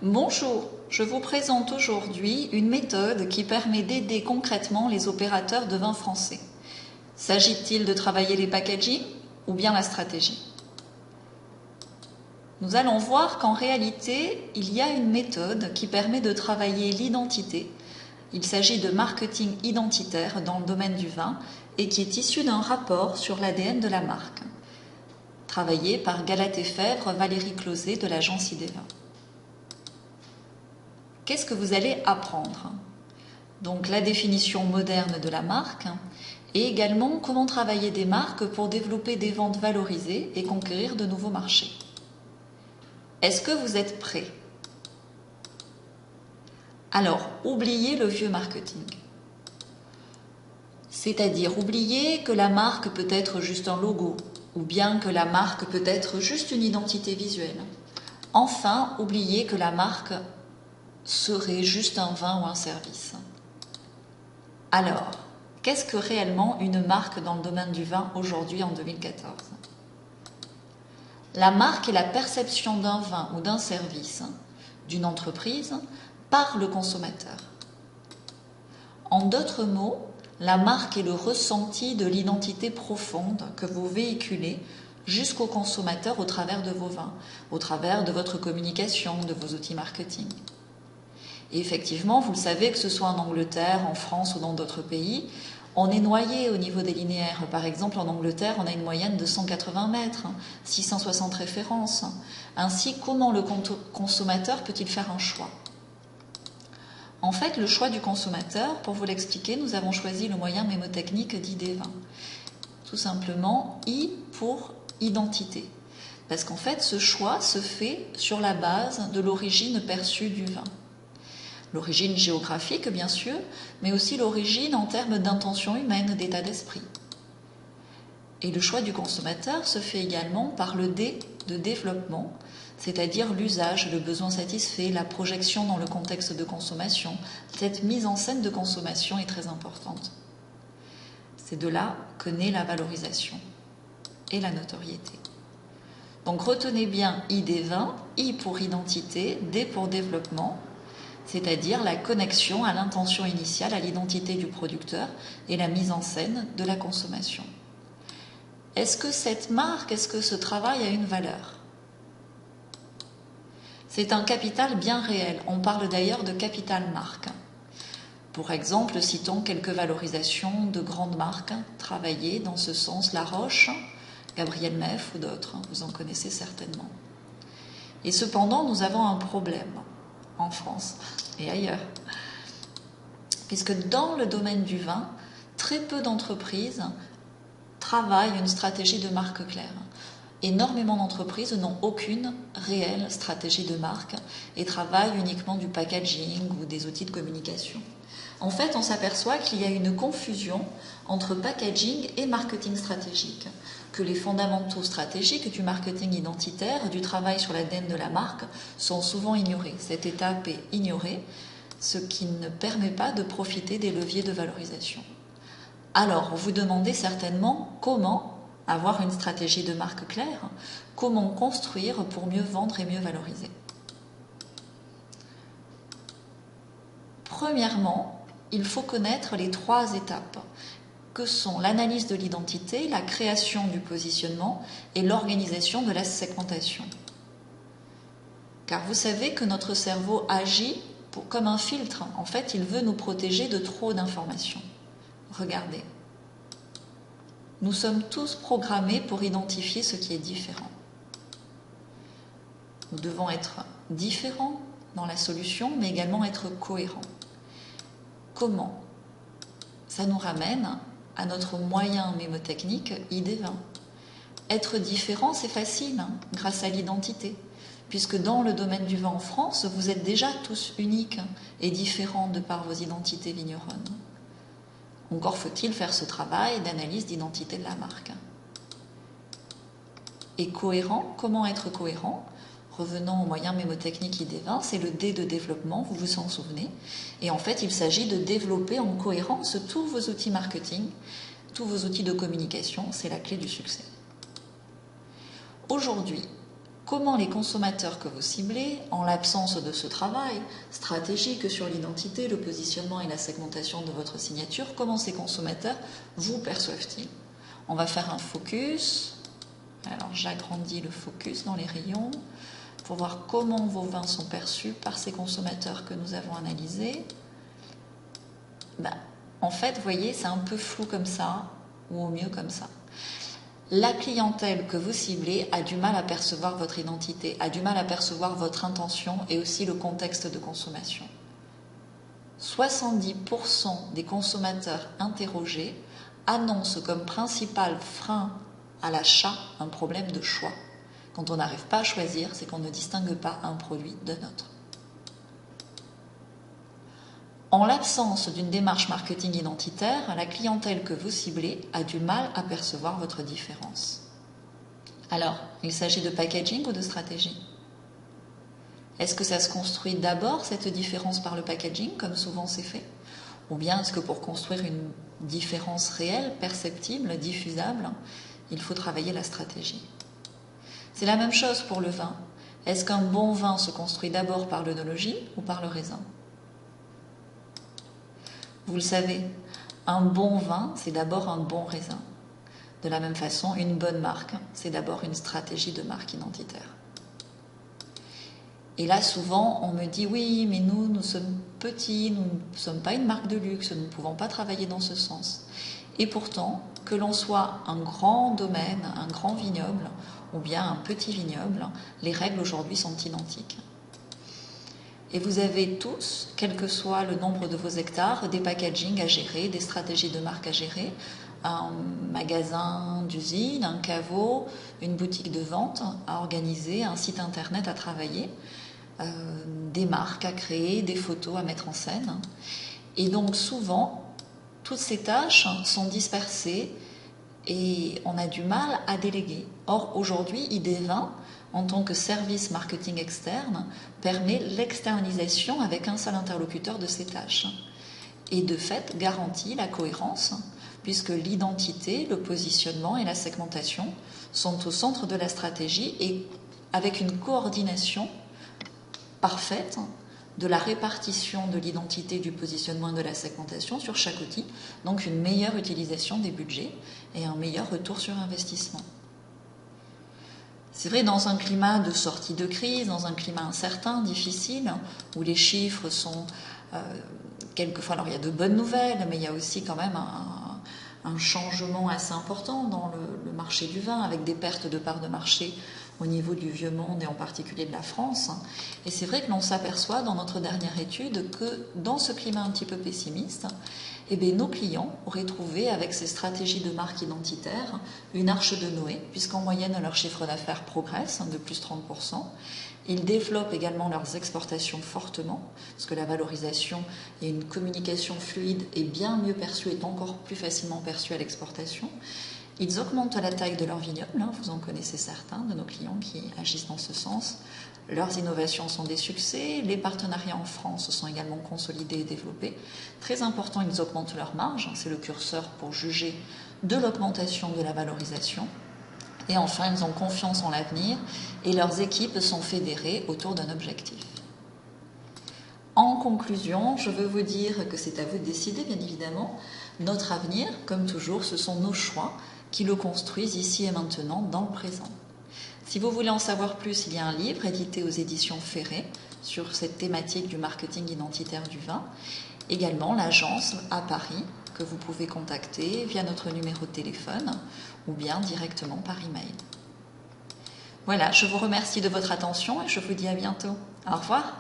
Bonjour, je vous présente aujourd'hui une méthode qui permet d'aider concrètement les opérateurs de vin français. S'agit-il de travailler les packaging ou bien la stratégie? Nous allons voir qu'en réalité, il y a une méthode qui permet de travailler l'identité. Il s'agit de marketing identitaire dans le domaine du vin et qui est issue d'un rapport sur l'ADN de la marque, travaillé par Galatée Fèvre, Valérie Closet de l'agence Idevin. Qu'est-ce que vous allez apprendre? Donc la définition moderne de la marque et également comment travailler des marques pour développer des ventes valorisées et conquérir de nouveaux marchés. Est-ce que vous êtes prêts? Alors, oubliez le vieux marketing. C'est-à-dire oubliez que la marque peut être juste un logo ou bien que la marque peut être juste une identité visuelle. Enfin, oubliez que la marque serait juste un vin ou un service. Alors, qu'est-ce que réellement une marque dans le domaine du vin aujourd'hui en 2014? La marque est la perception d'un vin ou d'un service, d'une entreprise, par le consommateur. En d'autres mots, la marque est le ressenti de l'identité profonde que vous véhiculez jusqu'au consommateur au travers de vos vins, au travers de votre communication, de vos outils marketing. Et effectivement, vous le savez, que ce soit en Angleterre, en France ou dans d'autres pays, on est noyé au niveau des linéaires. Par exemple, en Angleterre, on a une moyenne de 180 mètres, 660 références. Ainsi, comment le consommateur peut-il faire un choix? En fait, le choix du consommateur, pour vous l'expliquer, nous avons choisi le moyen mémotechnique d'Idevin. Tout simplement, I pour identité. Parce qu'en fait, ce choix se fait sur la base de l'origine perçue du vin. L'origine géographique, bien sûr, mais aussi l'origine en termes d'intention humaine, d'état d'esprit. Et le choix du consommateur se fait également par le D de développement, c'est-à-dire l'usage, le besoin satisfait, la projection dans le contexte de consommation. Cette mise en scène de consommation est très importante. C'est de là que naît la valorisation et la notoriété. Donc retenez bien I des vins, I pour identité, D pour développement, c'est-à-dire la connexion à l'intention initiale, à l'identité du producteur et la mise en scène de la consommation. Est-ce que cette marque, est-ce que ce travail a une valeur? C'est un capital bien réel. On parle d'ailleurs de capital marque. Pour exemple, citons quelques valorisations de grandes marques travaillées dans ce sens, La Roche, Gabriel Meff ou d'autres, vous en connaissez certainement. Et cependant, nous avons un problème en France et ailleurs. Puisque dans le domaine du vin, très peu d'entreprises travaillent une stratégie de marque claire. Énormément d'entreprises n'ont aucune réelle stratégie de marque et travaillent uniquement du packaging ou des outils de communication. En fait, on s'aperçoit qu'il y a une confusion entre packaging et marketing stratégique, que les fondamentaux stratégiques du marketing identitaire, du travail sur l'ADN de la marque, sont souvent ignorés. Cette étape est ignorée, ce qui ne permet pas de profiter des leviers de valorisation. Alors, vous vous demandez certainement comment avoir une stratégie de marque claire, comment construire pour mieux vendre et mieux valoriser. Premièrement, il faut connaître les 3 étapes que sont l'analyse de l'identité, la création du positionnement et l'organisation de la segmentation. Car vous savez que notre cerveau agit comme un filtre. En fait, il veut nous protéger de trop d'informations. Regardez. Nous sommes tous programmés pour identifier ce qui est différent. Nous devons être différents dans la solution, mais également être cohérents. Comment? Ça nous ramène à notre moyen mémotechnique Idevin. Être différent, c'est facile, grâce à l'identité, puisque dans le domaine du vin en France, vous êtes déjà tous uniques et différents de par vos identités vigneronnes. Encore faut-il faire ce travail d'analyse d'identité de la marque. Et cohérent, comment être cohérent? Revenons au moyen mémotechnique Idevin, c'est le D de développement, vous vous en souvenez. Et en fait, il s'agit de développer en cohérence tous vos outils marketing, tous vos outils de communication, c'est la clé du succès. Aujourd'hui, comment les consommateurs que vous ciblez, en l'absence de ce travail stratégique sur l'identité, le positionnement et la segmentation de votre signature, comment ces consommateurs vous perçoivent-ils? On va faire un focus. Alors j'agrandis le focus dans les rayons pour voir comment vos vins sont perçus par ces consommateurs que nous avons analysés. En fait, vous voyez, c'est un peu flou comme ça, ou au mieux comme ça. La clientèle que vous ciblez a du mal à percevoir votre identité, a du mal à percevoir votre intention et aussi le contexte de consommation. 70% des consommateurs interrogés annoncent comme principal frein à l'achat un problème de choix. Quand on n'arrive pas à choisir, c'est qu'on ne distingue pas un produit d'un autre. En l'absence d'une démarche marketing identitaire, la clientèle que vous ciblez a du mal à percevoir votre différence. Alors, il s'agit de packaging ou de stratégie? Est-ce que ça se construit d'abord, cette différence, par le packaging, comme souvent c'est fait? Ou bien est-ce que pour construire une différence réelle, perceptible, diffusable, il faut travailler la stratégie? C'est la même chose pour le vin. Est-ce qu'un bon vin se construit d'abord par l'œnologie ou par le raisin? Vous le savez, un bon vin, c'est d'abord un bon raisin. De la même façon, une bonne marque, c'est d'abord une stratégie de marque identitaire. Et là, souvent, on me dit, oui, mais nous sommes petits, nous ne sommes pas une marque de luxe, nous ne pouvons pas travailler dans ce sens. Et pourtant, que l'on soit un grand domaine, un grand vignoble, ou bien un petit vignoble, les règles aujourd'hui sont identiques. Et vous avez tous, quel que soit le nombre de vos hectares, des packagings à gérer, des stratégies de marque à gérer, un magasin d'usine, un caveau, une boutique de vente à organiser, un site internet à travailler, des marques à créer, des photos à mettre en scène. Et donc souvent, toutes ces tâches sont dispersées et on a du mal à déléguer. Or, aujourd'hui, ID20, en tant que service marketing externe, permet l'externalisation avec un seul interlocuteur de ces tâches. Et de fait, garantit la cohérence, puisque l'identité, le positionnement et la segmentation sont au centre de la stratégie et avec une coordination parfaite de la répartition de l'identité, du positionnement et de la segmentation sur chaque outil, donc une meilleure utilisation des budgets et un meilleur retour sur investissement. C'est vrai, dans un climat de sortie de crise, dans un climat incertain, difficile, où les chiffres sont quelquefois, alors il y a de bonnes nouvelles, mais il y a aussi quand même un changement assez important dans le marché du vin, avec des pertes de parts de marché au niveau du vieux monde et en particulier de la France. Et c'est vrai que l'on s'aperçoit dans notre dernière étude que dans ce climat un petit peu pessimiste, nos clients auraient trouvé avec ces stratégies de marque identitaire une arche de Noé, puisqu'en moyenne leur chiffre d'affaires progresse de plus 30%. Ils développent également leurs exportations fortement, parce que la valorisation et une communication fluide est bien mieux perçue, est encore plus facilement perçue à l'exportation. Ils augmentent la taille de leur vignoble, vous en connaissez certains de nos clients qui agissent dans ce sens. Leurs innovations sont des succès, les partenariats en France sont également consolidés et développés. Très important, ils augmentent leur marge, c'est le curseur pour juger de l'augmentation de la valorisation. Et enfin, ils ont confiance en l'avenir et leurs équipes sont fédérées autour d'un objectif. En conclusion, je veux vous dire que c'est à vous de décider, bien évidemment. Notre avenir, comme toujours, ce sont nos choix qui le construisent ici et maintenant, dans le présent. Si vous voulez en savoir plus, il y a un livre édité aux éditions Ferré sur cette thématique du marketing identitaire du vin. Également l'agence à Paris que vous pouvez contacter via notre numéro de téléphone ou bien directement par email. Voilà, je vous remercie de votre attention et je vous dis à bientôt. Au revoir.